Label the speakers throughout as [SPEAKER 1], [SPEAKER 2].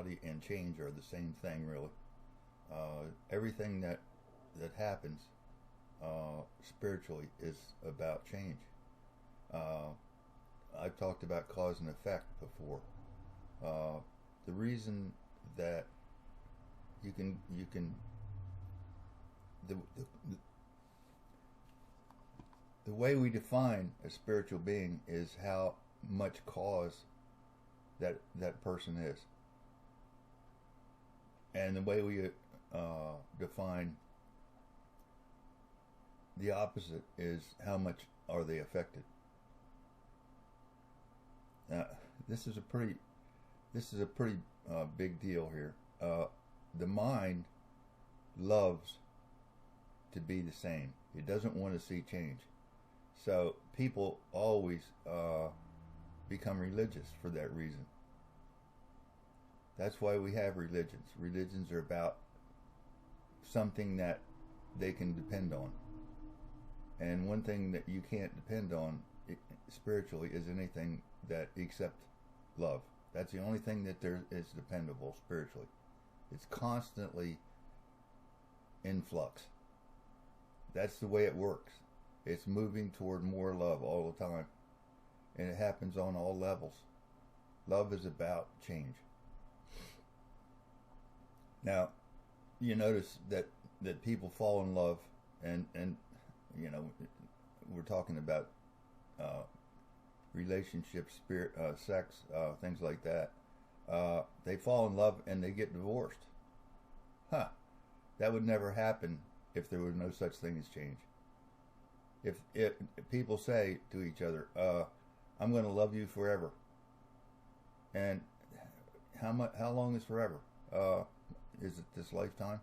[SPEAKER 1] spirituality and change are the same thing, really. Everything that happens spiritually is about change. I've talked about cause and effect before. The reason that you can the, the the way we define a spiritual being is how much cause that person is, and the way we define the opposite is how much are they affected. Now, this is a pretty big deal here. The mind loves to be the same. It doesn't want to see change. So people always become religious for that reason. That's why we have religions. Religions are about something that they can depend on. And one thing that you can't depend on spiritually is anything that except love. That's the only thing that there is dependable spiritually. It's constantly in flux. That's the way it works. It's moving toward more love all the time. And it happens on all levels. Love is about change. Now, you notice that people fall in love, and you know, we're talking about relationships, spirit, sex, things like that. They fall in love and they get divorced. Huh. That would never happen if there was no such thing as change. If people say to each other, I'm going to love you forever. And how long is forever? Is it this lifetime?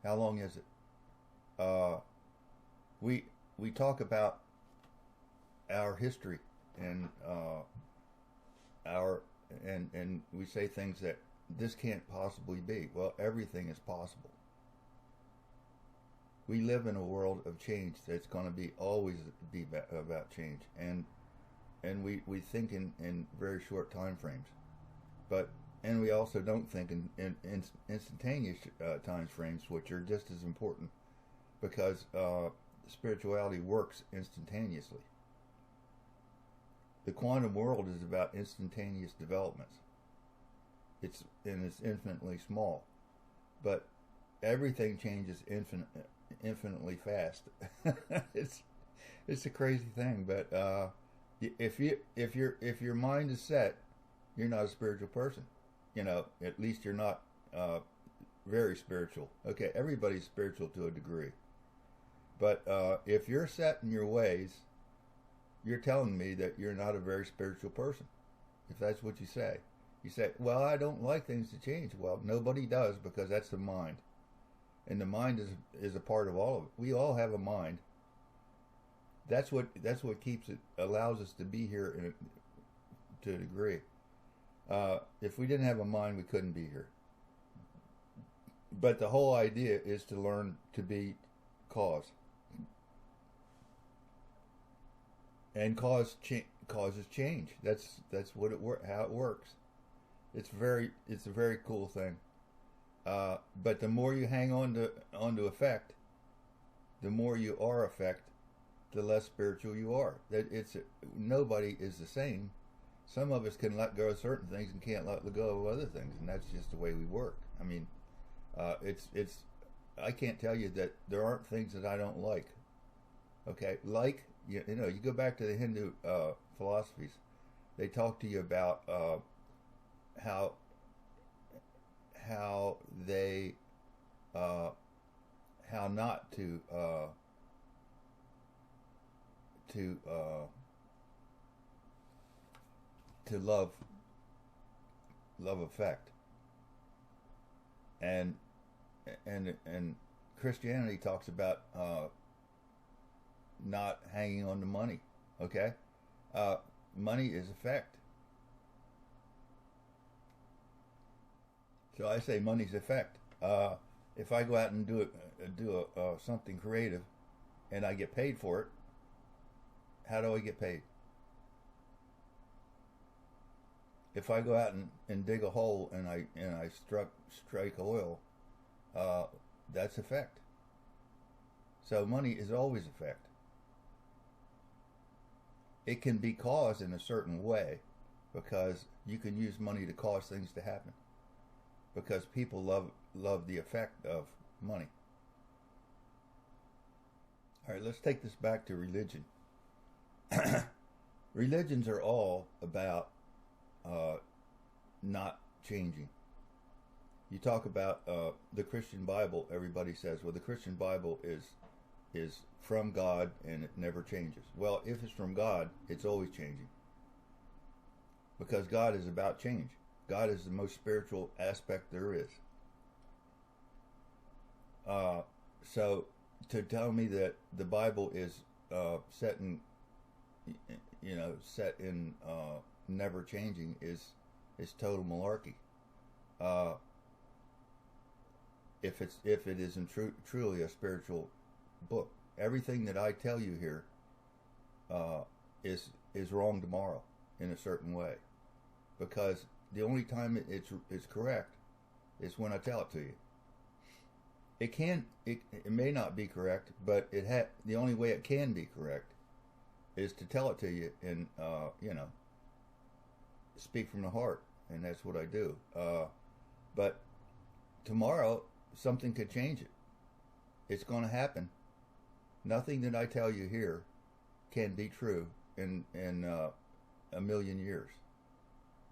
[SPEAKER 1] How long is it? We talk about our history and and we say things that this can't possibly be. Well, everything is possible. We live in a world of change that's going to be always be about change, and we think in very short time frames, and we also don't think in instantaneous time frames, which are just as important, because spirituality works instantaneously. The quantum world is about instantaneous developments. It's infinitely small, but everything changes infinitely fast. It's a crazy thing, but if your mind is set, you're not a spiritual person. You know, at least you're not very spiritual. Okay, everybody's spiritual to a degree, but if you're set in your ways, you're telling me that you're not a very spiritual person. If that's what you say, well, I don't like things to change. Well, nobody does, because that's the mind. And the mind is a part of all of it. We all have a mind. That's what keeps it, allows us to be here to a degree. If we didn't have a mind, we couldn't be here. But the whole idea is to learn to be cause. And causes change. That's what how it works. It's a very cool thing. But the more you hang on to effect, the more you are effect, the less spiritual you are. Nobody is the same. Some of us can let go of certain things and can't let go of other things, and that's just the way we work. I mean, I can't tell you that there aren't things that I don't like. Okay, like you know, you go back to the Hindu philosophies. They talk to you about how they how not to love effect, and Christianity talks about not hanging on to money. Okay, money is effect. So I say money's effect. If I go out and do something creative, and I get paid for it, how do I get paid? If I go out and dig a hole and I strike oil, uh, that's effect. So money is always effect. It can be caused in a certain way because you can use money to cause things to happen. Because people love the effect of money. All right, let's take this back to religion. Religions are all about not changing. You talk about the Christian Bible. Everybody says, well, the Christian Bible is from God and it never changes. Well, if it's from God, it's always changing. Because God is about change. God is the most spiritual aspect there is. So to tell me that the Bible is set in never changing is total malarkey. If it isn't truly a spiritual book, everything that I tell you here is wrong tomorrow in a certain way, because the only time it's correct is when I tell it to you. It may not be correct, but the only way it can be correct is to tell it to you and speak from the heart, and that's what I do. But tomorrow something could change it. It's going to happen. Nothing that I tell you here can be true in a million years.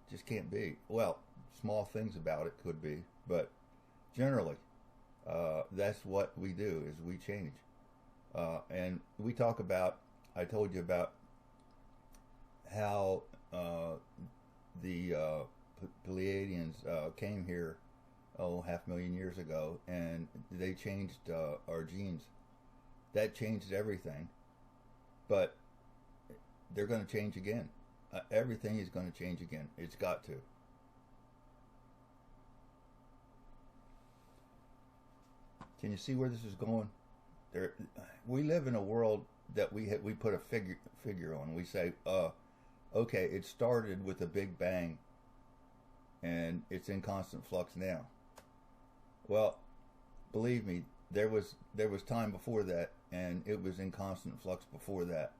[SPEAKER 1] Just can't be. Well, small things about it could be, but generally, that's what we do, is we change. And we talk about, I told you about how the Pleiadians came here, 500,000 years ago, and they changed our genes. That changed everything, but they're going to change again. Everything is going to change again. It's got to. Can you see where this is going? We live in a world that we put a figure on. We say, okay, it started with a big bang, and it's in constant flux now. Well, believe me, there was time before that, and it was in constant flux before that.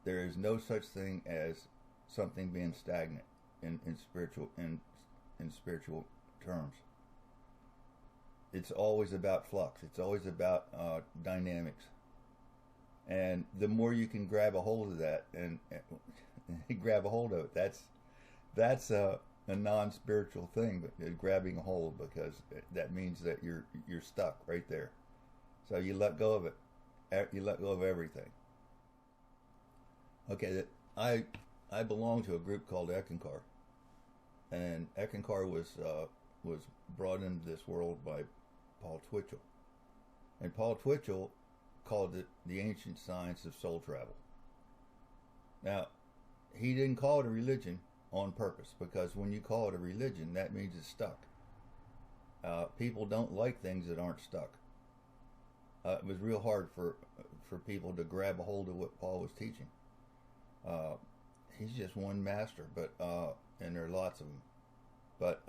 [SPEAKER 1] There is no such thing as something being stagnant in spiritual terms. It's always about flux. It's always about dynamics. And the more you can grab a hold of that and grab a hold of it, that's a non-spiritual thing, but grabbing a hold, because that means that you're stuck right there. So you let go of it. You let go of everything. Okay, I belong to a group called Eckankar, and Eckankar was brought into this world by Paul Twitchell, and Paul Twitchell called it the ancient science of soul travel. Now, he didn't call it a religion on purpose, because when you call it a religion, that means it's stuck. People don't like things that aren't stuck. It was real hard for people to grab a hold of what Paul was teaching. He's just one master, but and there are lots of them. But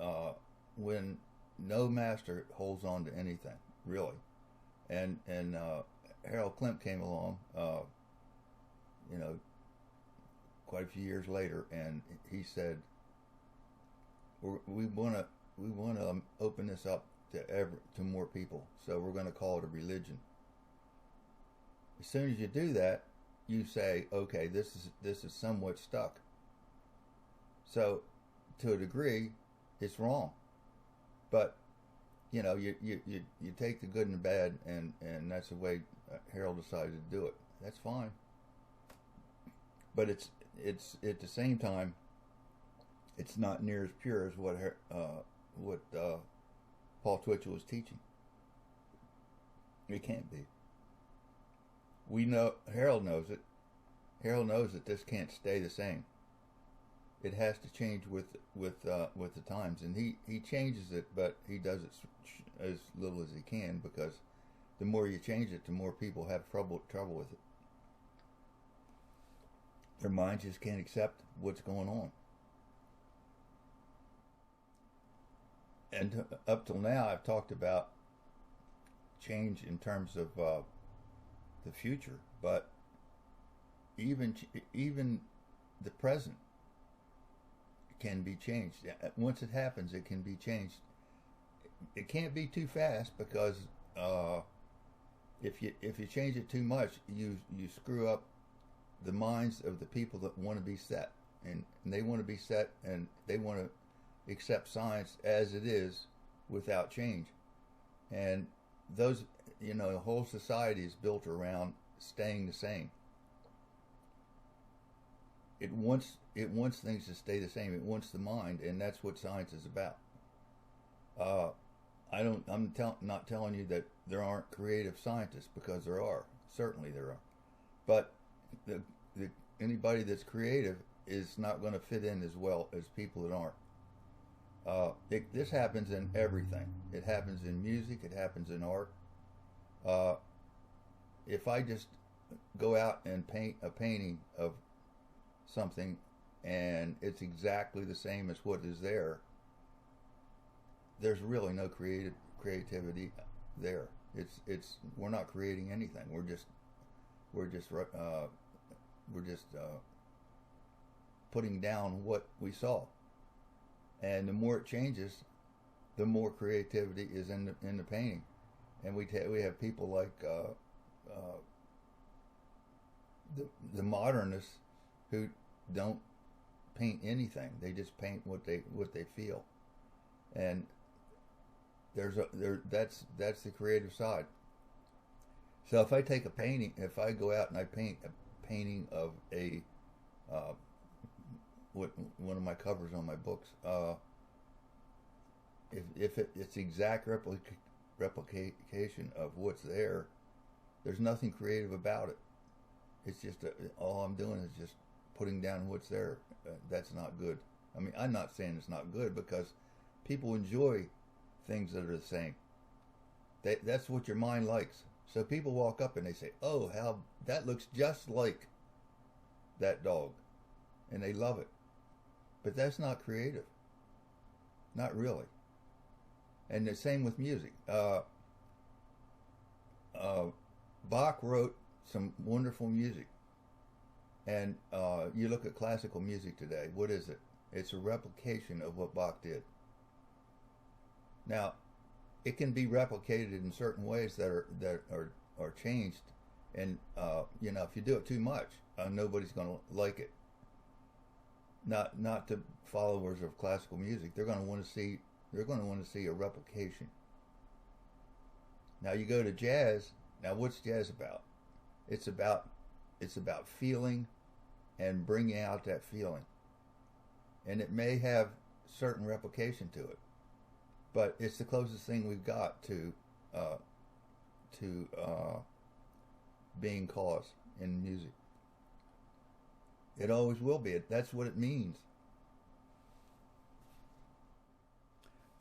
[SPEAKER 1] when no master holds on to anything, really, and Harold Klemp came along, quite a few years later, and he said, we want to open this up to more people, so we're going to call it a religion. As soon as you do that, you say, okay, this is somewhat stuck. So, to a degree, it's wrong, but you take the good and the bad, and that's the way Harold decided to do it. That's fine, but it's at the same time, it's not near as pure as what Paul Twitchell was teaching. It can't be. We know, Harold knows it. Harold knows that this can't stay the same. It has to change with the times, and he changes it, but he does it as little as he can, because the more you change it, the more people have trouble with it. Their minds just can't accept what's going on. And up till now, I've talked about change in terms of the future, but even even the present can be changed. Once it happens, it can be changed. It can't be too fast because if you change it too much, you screw up the minds of the people that want to be set, and they want to be set, and they want to accept science as it is without change. And those, the whole society is built around staying the same. It wants things to stay the same. It wants the mind, and that's what science is about. Not telling you that there aren't creative scientists, because there are. Certainly there are. But anybody that's creative is not going to fit in as well as people that aren't. This happens in everything. It happens in music. It happens in art. If I just go out and paint a painting of something and it's exactly the same as what is there, there's really no creativity there. We're not creating anything. We're just putting down what we saw. And the more it changes, the more creativity is in the painting. And we have people like the modernists who don't paint anything. They just paint what they feel. And that's the creative side. So if I take a painting, if I go out and I paint a painting of one of my covers on my books, if it's exact replication of what's there, there's nothing creative about it. It's just all I'm doing is just putting down what's there. That's not good. I mean, I'm not saying it's not good, because people enjoy things that are the same. That's what your mind likes. So people walk up and they say, "Oh, how that looks just like that dog," and they love it. But that's not creative. Not really. And the same with music. Bach wrote some wonderful music. And you look at classical music today, what is it? It's a replication of what Bach did. Now, it can be replicated in certain ways that are changed, and if you do it too much, nobody's going to like it. Not the followers of classical music. They're going to want to see a replication. Now you go to jazz. Now what's jazz about? It's about feeling and bringing out that feeling. And it may have certain replication to it, but it's the closest thing we've got to being cause in music. It always will be. That's what it means.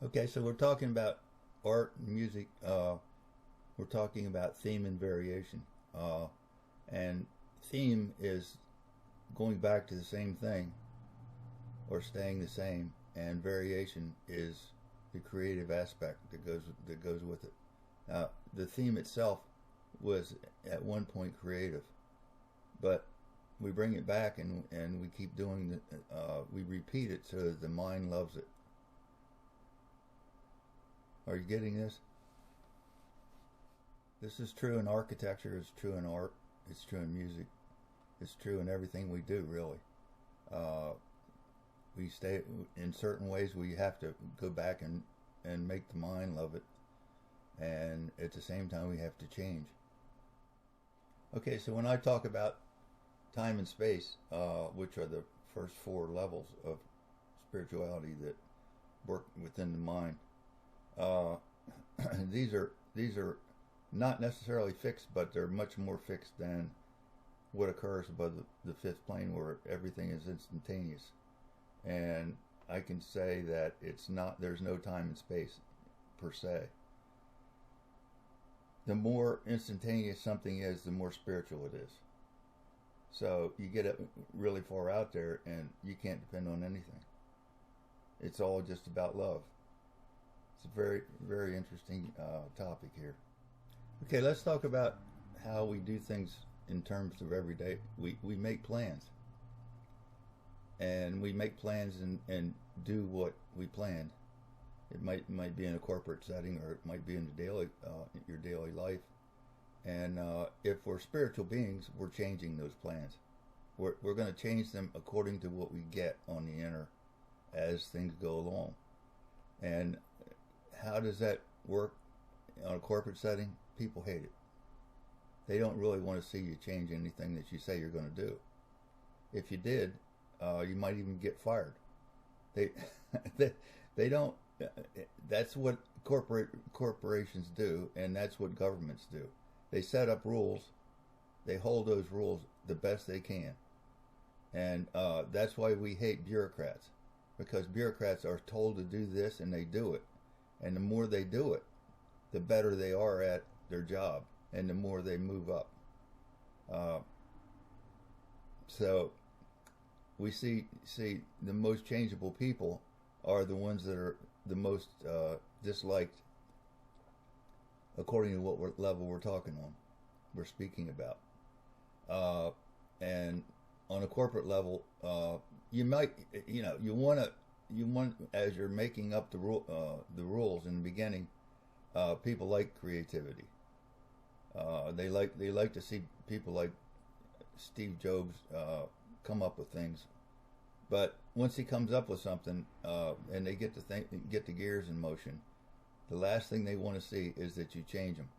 [SPEAKER 1] Okay, so we're talking about art and music. We're talking about theme and variation. And theme is going back to the same thing or staying the same, and variation is the creative aspect that goes with it. Now, the theme itself was at one point creative, but we bring it back and we keep doing we repeat it so that the mind loves it. Are you getting this? This is true in architecture, it's true in art, it's true in music, it's true in everything we do, really. We stay in certain ways. We have to go back and make the mind love it, and at the same time we have to change. Okay, so when I talk about time and space, which are the first four levels of spirituality that work within the mind, these are not necessarily fixed, but they're much more fixed than what occurs above the fifth plane, where everything is instantaneous. And I can say that there's no time and space per se. The more instantaneous something is, the more spiritual it is. So you get it really far out there and you can't depend on anything. It's all just about love. It's a very, very interesting topic here. Okay, let's talk about how we do things in terms of everyday. We make plans, and we make plans and do what we planned. It might be in a corporate setting, or it might be in the daily your daily life. And if we're spiritual beings, we're changing those plans. We're going to change them according to what we get on the inner as things go along. And how does that work on a corporate setting? People hate it. They don't really want to see you change anything that you say you're going to do. If you did, you might even get fired. They they don't. That's what corporations do, and that's what governments do. They set up rules. They hold those rules the best they can, and that's why we hate bureaucrats, because bureaucrats are told to do this and they do it, and the more they do it, the better they are at their job, and the more they move up. So we see the most changeable people are the ones that are the most disliked, according to what level we're speaking about. And on a corporate level, you might, you want, as you're making up the rules in the beginning, people like creativity. They like to see people like Steve Jobs come up with things. But once he comes up with something, and they get the gears in motion, the last thing they want to see is that you change them.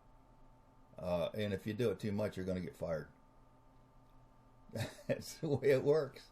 [SPEAKER 1] And if you do it too much, you're going to get fired. That's the way it works.